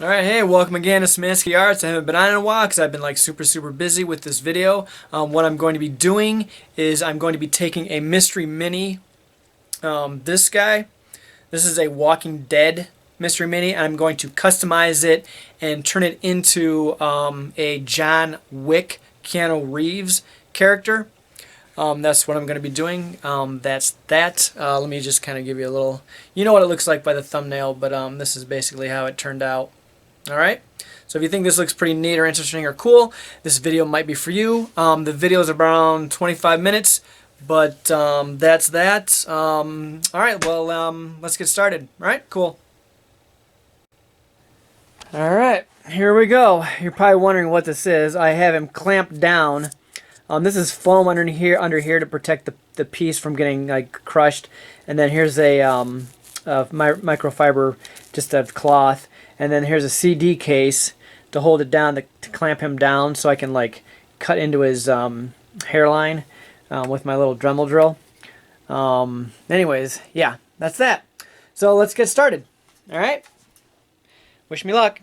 Alright, hey, welcome again to Smansky Arts. I haven't been on in a while because I've been like super busy with this video. What I'm going to be doing is I'm going to be taking a Mystery Mini. This guy, this is a Walking Dead Mystery Mini. I'm going to customize it and turn it into a John Wick Keanu Reeves character. That's what I'm going to be doing. That's that. Let me just kind of give you a little, you know what it looks like by the thumbnail, but this is basically how it turned out. Alright, so if you think this looks pretty neat or interesting or cool, this video might be for you. The video is around 25 minutes, but that's that. Alright, well, let's get started. Alright, cool. Alright, here we go. You're probably wondering what this is. I have him clamped down. This is foam under here to protect the piece from getting like crushed. And then here's a microfiber, just a cloth. And then here's a CD case to hold it down, to clamp him down so I can like cut into his hairline with my little Dremel drill. Anyways, yeah, that's that. So let's get started. All right. Wish me luck.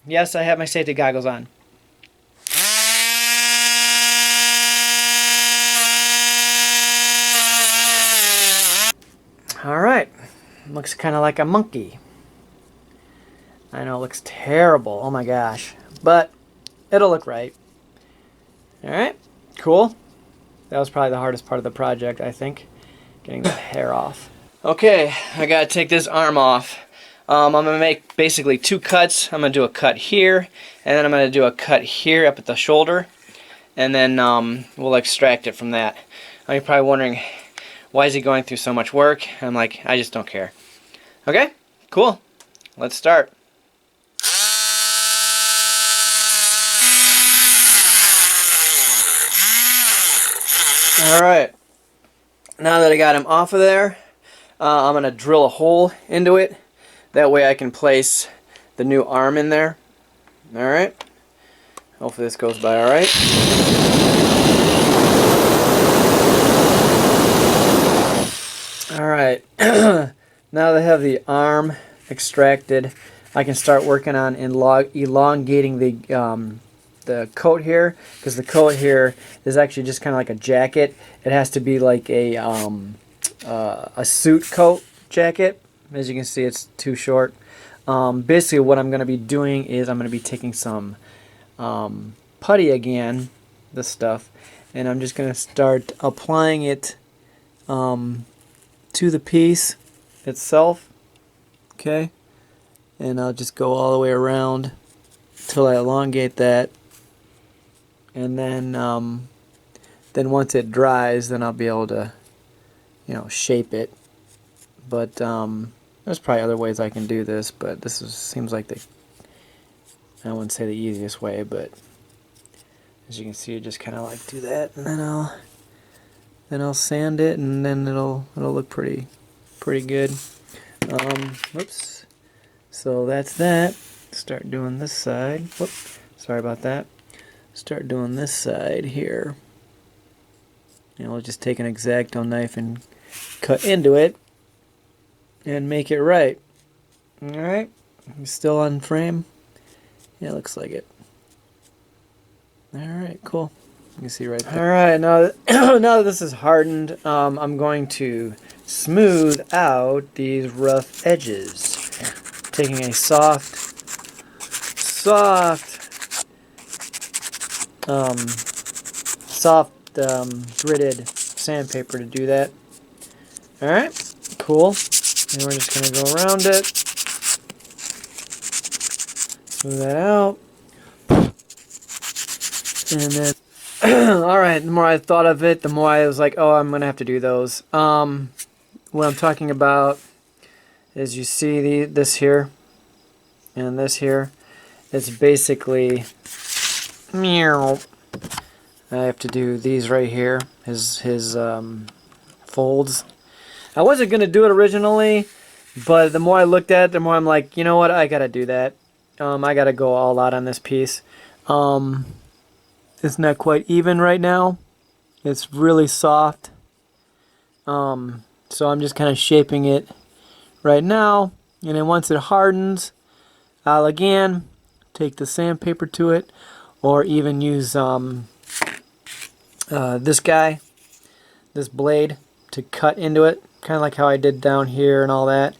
Yes, I have my safety goggles on. All right. Looks kind of like a monkey. I know it looks terrible. Oh my gosh. But it'll look right. Alright. Cool. That was probably the hardest part of the project, I think. Getting the hair off. Okay. I gotta take this arm off. I'm gonna make basically two cuts. I'm gonna do a cut here. And then I'm gonna do a cut here up at the shoulder. And then we'll extract it from that. You're probably wondering, why is he going through so much work? I'm like, I just don't care. Okay. Cool. Let's start. Alright, now that I got him off of there, I'm going to drill a hole into it. That way I can place the new arm in there. Alright, hopefully this goes by alright. Alright, now that I have the arm extracted, I can start working on elongating the coat here, because the coat here is actually just kind of like a jacket. It has to be like a suit coat jacket. As you can see, it's too short. Basically what I'm going to be doing is I'm going to be taking some putty again, this stuff, and I'm just going to start applying it to the piece itself. Okay, and I'll just go all the way around till I elongate that. And then once it dries, then I'll be able to, shape it. But there's probably other ways I can do this, but this seems like I wouldn't say the easiest way, but as you can see, you just kind of like do that, and then I'll sand it, and then it'll look pretty good. Whoops. So that's that. Start doing this side. Whoop. Sorry about that. Start doing this side here. And we'll just take an X-Acto knife and cut into it and make it right. Alright, still on frame? Yeah, looks like it. Alright, cool. You can see right there. Alright, now that this is hardened, I'm going to smooth out these rough edges. Taking a soft gritted sandpaper to do that. Alright, cool. And we're just going to go around it. Smooth that out. And then, alright, the more I thought of it, the more I was like, oh, I'm going to have to do those. What I'm talking about is, you see this here and this here. It's basically, I have to do these right here, his folds. I wasn't going to do it originally, but the more I looked at it, the more I'm like, you know what, I got to do that. I got to go all out on this piece. It's not quite even right now. It's really soft. So I'm just kind of shaping it right now, and then once it hardens, I'll again take the sandpaper to it, or even use this guy, this blade, to cut into it, kind of like how I did down here and all that.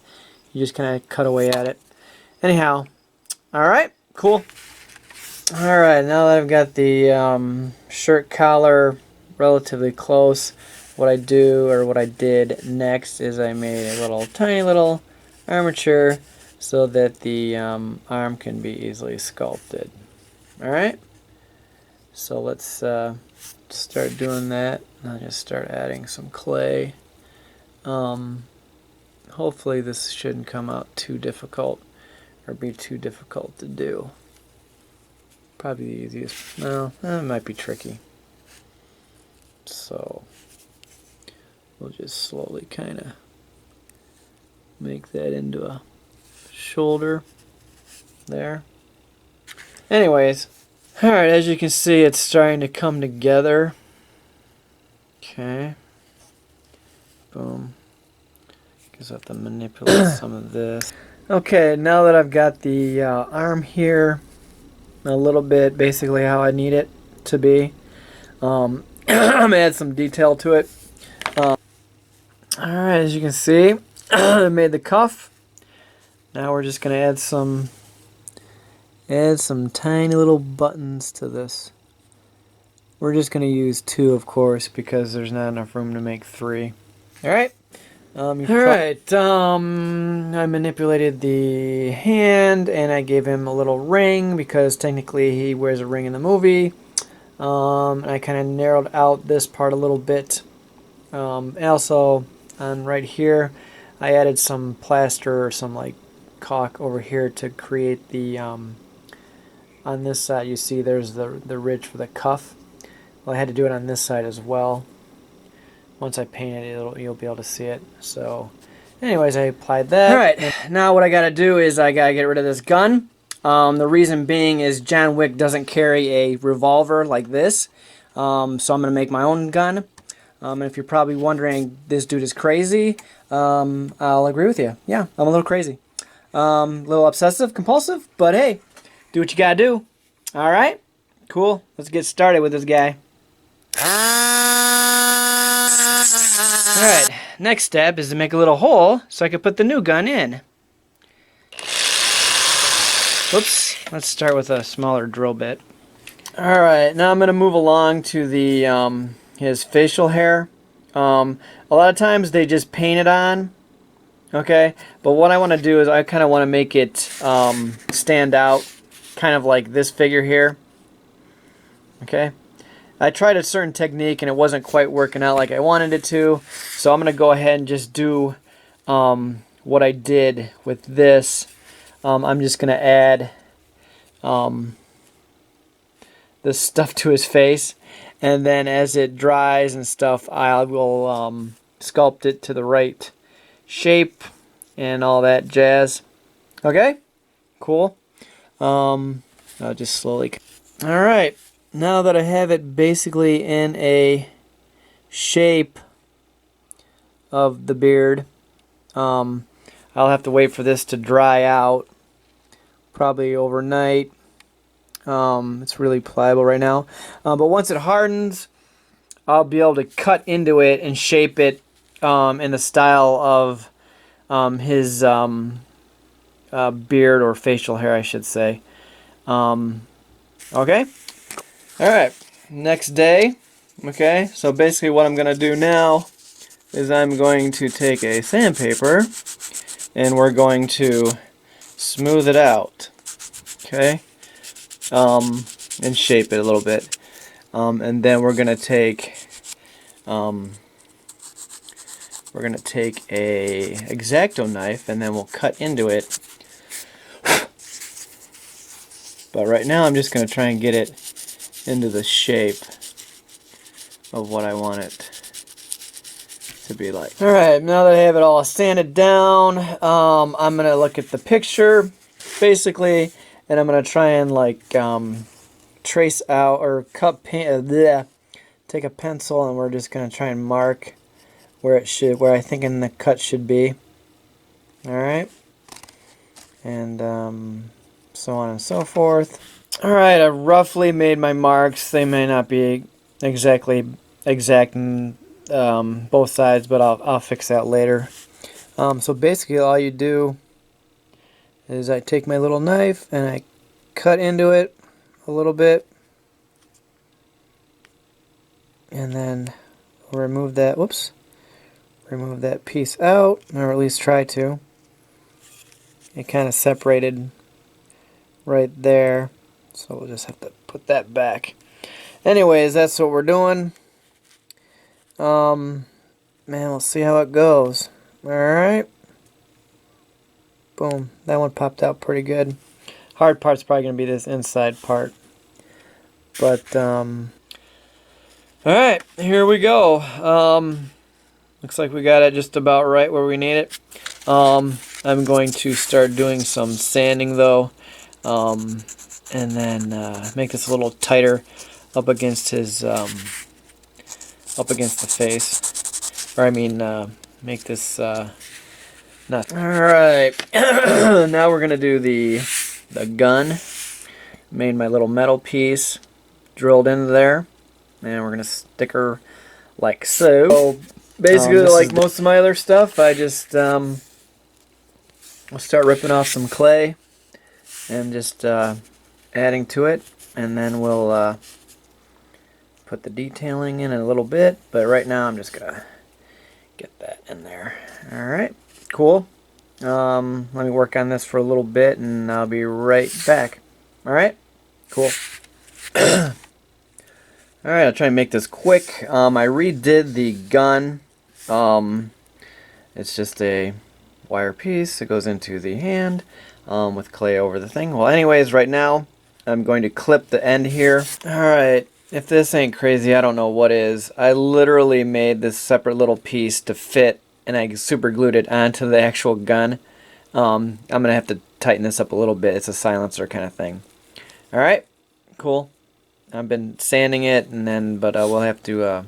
You just kind of cut away at it. Anyhow, alright, cool. Alright, now that I've got the shirt collar relatively close, what I do, or what I did next, is I made a tiny little armature so that the arm can be easily sculpted. Alright, so let's start doing that. I'll just start adding some clay. Hopefully this shouldn't come out too difficult or be too difficult to do. Probably the easiest. No, it might be tricky. So we'll just slowly kind of make that into a shoulder there. Anyways, alright, as you can see, it's starting to come together. Okay. Boom. Guess I have to manipulate some of this. Okay, now that I've got the arm here a little bit basically how I need it to be, I'm going to add some detail to it. Alright, as you can see, I made the cuff. Now we're just going to add some tiny little buttons to this. We're just going to use 2, of course, because there's not enough room to make 3. Alright. Alright, I manipulated the hand and I gave him a little ring because technically he wears a ring in the movie. And I kind of narrowed out this part a little bit. Also, on right here, I added some plaster or some like caulk over here to create the, on this side you see there's the ridge for the cuff. Well, I had to do it on this side as well. Once I paint it, you'll be able to see it. So, anyways, I applied that. Alright, now what I gotta do is I gotta get rid of this gun. The reason being is John Wick doesn't carry a revolver like this. So I'm gonna make my own gun. And if you're probably wondering, this dude is crazy, I'll agree with you. Yeah, I'm a little crazy. A little obsessive, compulsive, but hey, do what you gotta do. Alright, cool. Let's get started with this guy. Alright, next step is to make a little hole so I can put the new gun in. Whoops, let's start with a smaller drill bit. Alright, now I'm going to move along to the his facial hair. A lot of times they just paint it on, okay? But what I want to do is I kind of want to make it stand out, kind of like this figure here. Okay? I tried a certain technique and it wasn't quite working out like I wanted it to, so I'm going to go ahead and just do what I did with this. I'm just going to add this stuff to his face, and then as it dries and stuff, I will sculpt it to the right shape and all that jazz. Okay? Cool. I'll just slowly... Alright. Now that I have it basically in a shape of the beard, I'll have to wait for this to dry out, probably overnight. It's really pliable right now. But once it hardens, I'll be able to cut into it and shape it in the style of his beard or facial hair, I should say. Okay? Alright, next day. Okay, so basically what I'm going to do now is I'm going to take a sandpaper and we're going to smooth it out. Okay? And shape it a little bit. And then we're going to take a X-Acto knife and then we'll cut into it. But right now I'm just going to try and get it into the shape of what I want it to be like. Alright, now that I have it all sanded down, I'm going to look at the picture, basically, and I'm going to try and like trace out or take a pencil and we're just going to try and mark where I think the cut should be. Alright. And so on and so forth. Alright, I roughly made my marks. They may not be exactly exact in both sides, but I'll fix that later. So basically all you do is I take my little knife and I cut into it a little bit, and then remove that, whoops, remove that piece out, or at least try to. It kind of separated right there, so we'll just have to put that back. Anyways, that's what we're doing. Man, we'll see how it goes. Alright. Boom. That one popped out pretty good. Hard part's probably going to be this inside part. But, alright, here we go. Looks like we got it just about right where we need it. I'm going to start doing some sanding though. And then make this a little tighter up against his, up against the face. Or I mean, make this, not. Alright, now we're going to do the gun. Made my little metal piece, drilled into there, and we're going to stick her like so. So basically, like most of my other stuff, I just I'll start ripping off some clay and just adding to it, and then we'll put the detailing in a little bit, but right now I'm just going to get that in there. Alright, cool. Let me work on this for a little bit and I'll be right back. Alright, cool. Alright, I'll try and make this quick. I redid the gun. It's just a wire piece that goes into the hand with clay over the thing. Well, anyways, right now I'm going to clip the end here. Alright, if this ain't crazy, I don't know what is. I literally made this separate little piece to fit, and I super glued it onto the actual gun. I'm going to have to tighten this up a little bit. It's a silencer kind of thing. Alright, cool. I've been sanding it, and then, but we'll have to,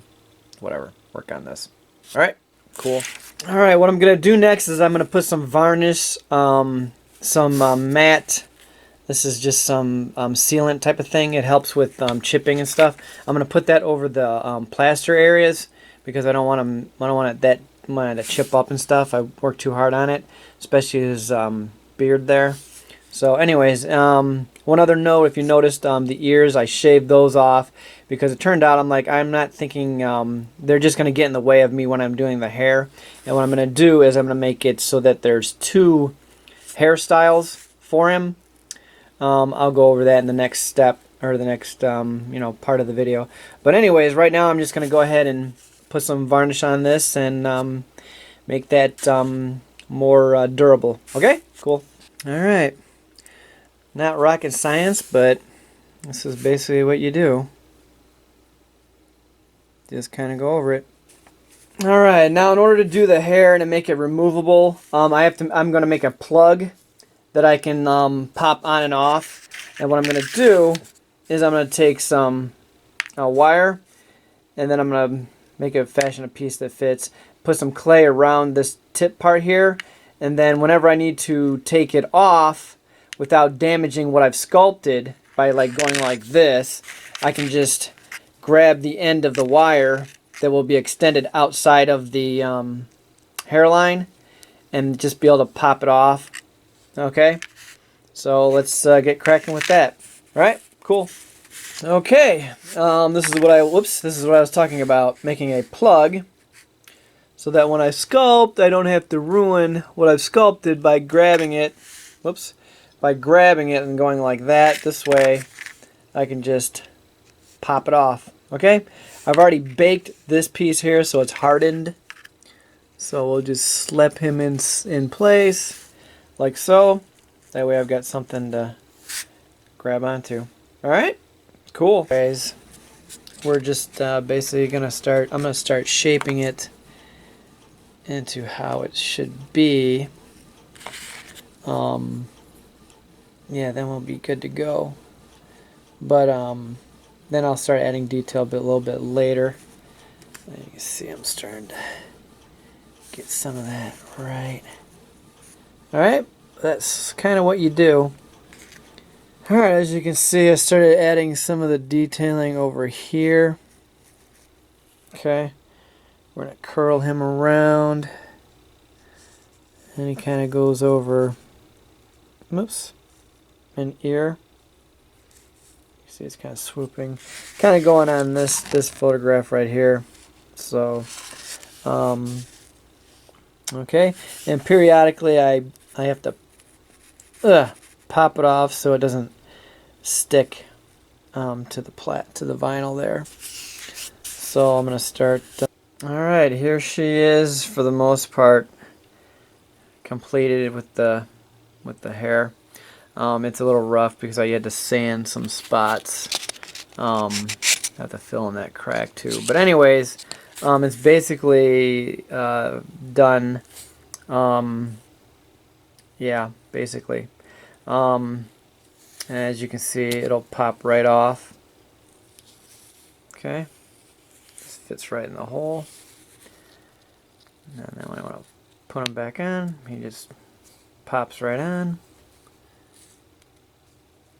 whatever, work on this. Alright, cool. Alright, what I'm going to do next is I'm going to put some varnish, some matte. This is just some sealant type of thing. It helps with chipping and stuff. I'm going to put that over the plaster areas because I don't want it to chip up and stuff. I worked too hard on it, especially his beard there. So anyways, one other note, if you noticed the ears, I shaved those off because it turned out I'm not thinking they're just going to get in the way of me when I'm doing the hair. And what I'm going to do is I'm going to make it so that there's two hairstyles for him. I'll go over that in the next step, or the next part of the video. But anyways, right now I'm just going to go ahead and put some varnish on this and make that more durable. Okay, cool. Alright. Not rocket science, but this is basically what you do. Just kind of go over it. Alright, now in order to do the hair and to make it removable, I'm going to make a plug that I can pop on and off. And what I'm going to do is I'm going to take some wire, and then I'm going to make a fashion a piece that fits. Put some clay around this tip part here, and then whenever I need to take it off without damaging what I've sculpted by going like this, I can just grab the end of the wire that will be extended outside of the hairline and just be able to pop it off. Okay, so let's get cracking with that. All right, cool. Okay, this is what I was talking about, making a plug so that when I sculpt, I don't have to ruin what I've sculpted by grabbing it. Whoops. By grabbing it and going like that. This way, I can just pop it off. Okay, I've already baked this piece here, so it's hardened. So we'll just slap him in place, like so. That way I've got something to grab onto. Alright, cool. Guys, we're just basically going to start, I'm going to start shaping it into how it should be. Yeah, then we'll be good to go. But then I'll start adding detail a little bit later. You can see I'm starting to get some of that right. Alright, that's kind of what you do. Alright, as you can see, I started adding some of the detailing over here. Okay, we're going to curl him around. And he kind of goes over, oops, an ear. You see it's kind of swooping. Kind of going on this photograph right here. So, okay. And periodically I have to pop it off so it doesn't stick to the vinyl there. So I'm gonna start. All right, here she is for the most part, completed with the hair. It's a little rough because I had to sand some spots. Have to fill in that crack too. But anyways, it's basically done. Yeah, basically. And as you can see, it'll pop right off. Okay, this fits right in the hole. And then when I want to put him back on, he just pops right on.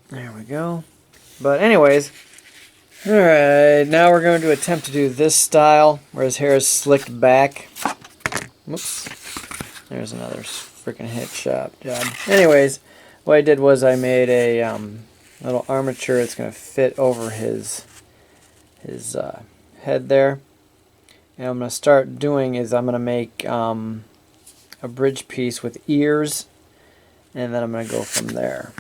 There we go. But anyways, alright, now we're going to attempt to do this style where his hair is slicked back. Whoops. There's another freaking headshot job. Anyways, what I did was I made a little armature that's going to fit over his head there. And what I'm going to start doing is I'm going to make a bridge piece with ears, and then I'm going to go from there.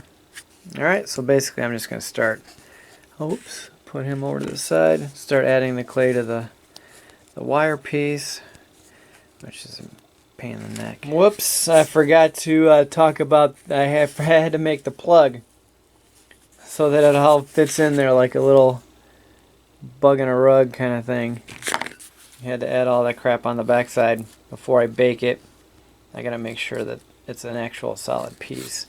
Alright, so basically I'm just going to start, oops, put him over to the side, start adding the clay to the wire piece, which is a pain in the neck. Whoops, I forgot to talk about, I had to make the plug so that it all fits in there like a little bug in a rug kind of thing. I had to add all that crap on the backside before I bake it. I gotta make sure that it's an actual solid piece.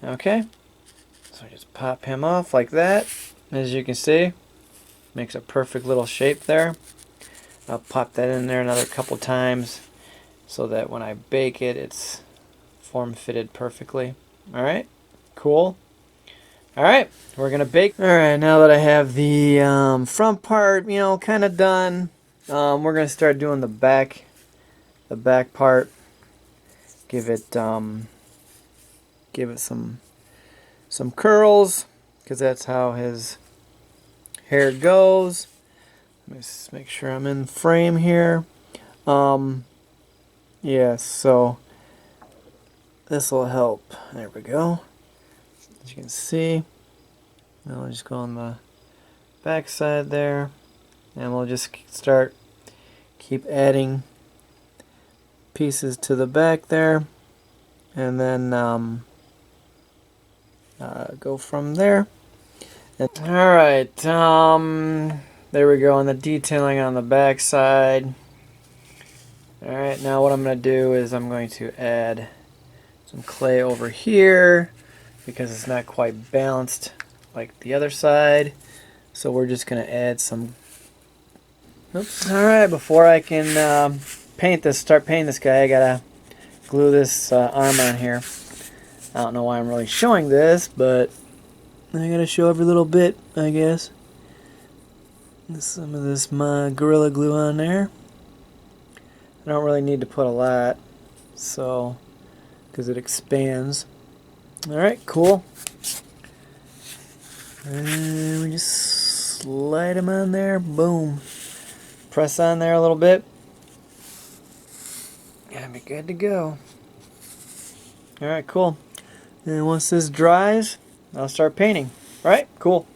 Okay, so I just pop him off like that. As you can see, makes a perfect little shape there. I'll pop that in there another couple times so that when I bake it, it's form-fitted perfectly. Alright, cool. Alright, we're gonna bake. Alright, now that I have the front part, you know, kind of done, we're gonna start doing the back part. Give it some curls, because that's how his hair goes. Let me just make sure I'm in frame here. Yeah, so this will help. There we go. As you can see, now I'll just go on the back side there, and we'll just keep adding pieces to the back there, and then go from there. Alright, there we go on the detailing on the back side. Alright, now what I'm going to do is I'm going to add some clay over here because it's not quite balanced like the other side. So we're just going to add some. Oops. Alright, before I can start painting this guy, I gotta glue this arm on here. I don't know why I'm really showing this, but I gotta show every little bit, I guess. Some of this Gorilla Glue on there. I don't really need to put a lot, so, because it expands. Alright, cool. And we just slide him on there, boom. Press on there a little bit. Gotta be good to go. Alright, cool. And once this dries, I'll start painting. Alright, cool.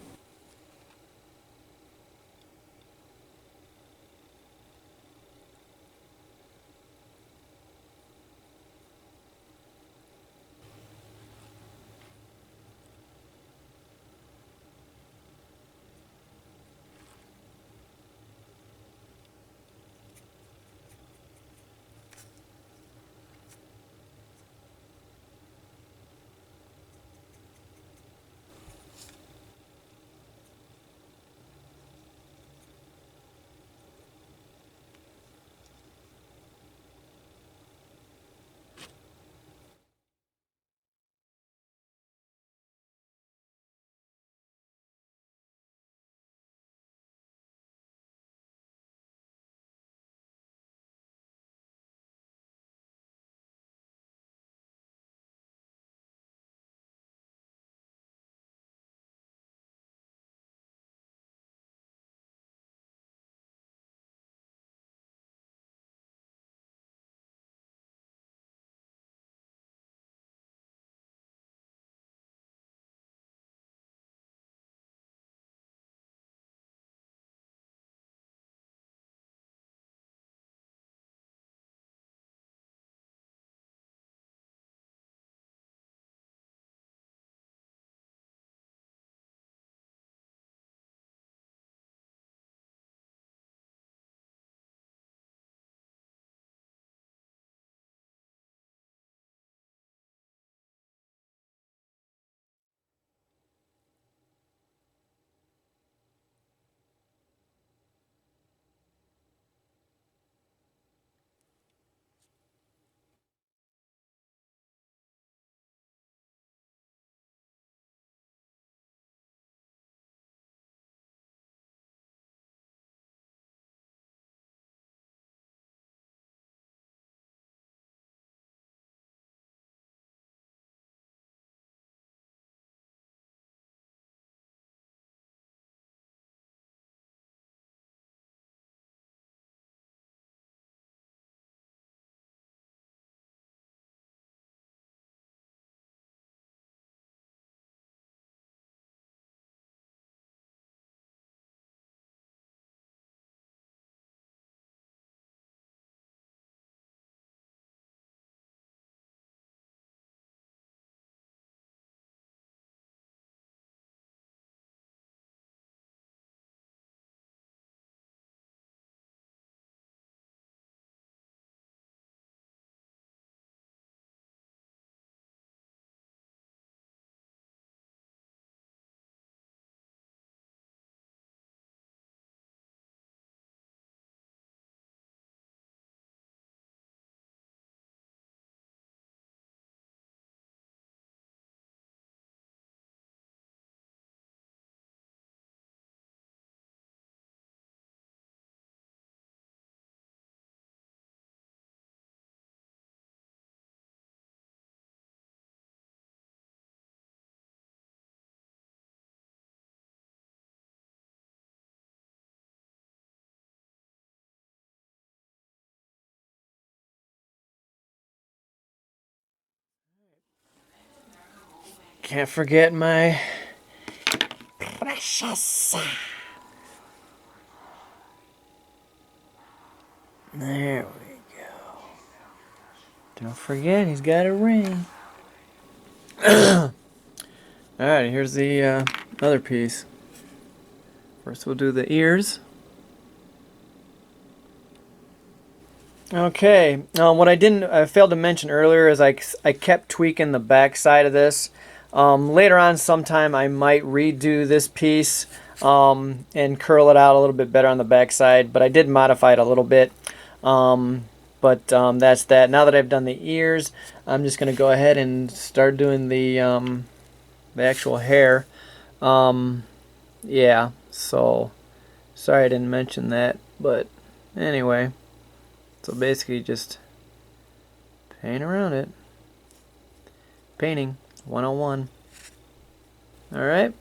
Can't forget my precious. There we go. Don't forget, he's got a ring. Alright, here's the other piece. First we'll do the ears. Okay, what I failed to mention earlier is I kept tweaking the back side of this. Later on sometime I might redo this piece and curl it out a little bit better on the back side, but I did modify it a little bit. But that's that. Now that I've done the ears, I'm just going to go ahead and start doing the actual hair. Yeah, so sorry I didn't mention that, but anyway. So basically just paint around it. Painting 101. Alright.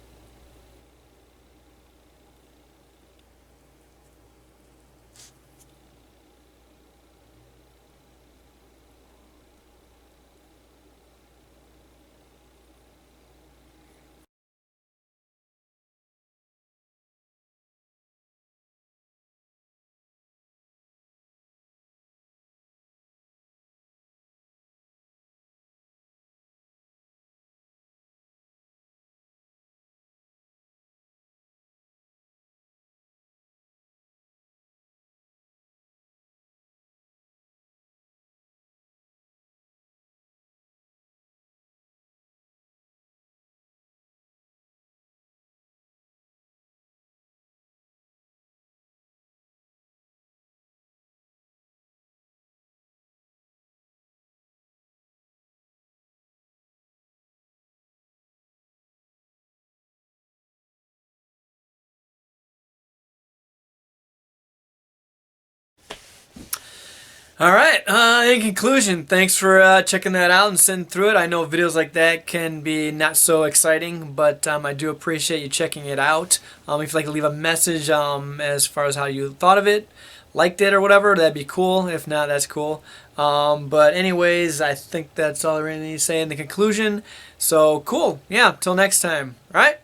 Alright, in conclusion, thanks for checking that out and sitting through it. I know videos like that can be not so exciting, but I do appreciate you checking it out. If you'd like to leave a message as far as how you thought of it, liked it or whatever, that'd be cool. If not, that's cool. But anyways, I think that's all I really need to say in the conclusion. So, cool. Yeah, till next time. Alright?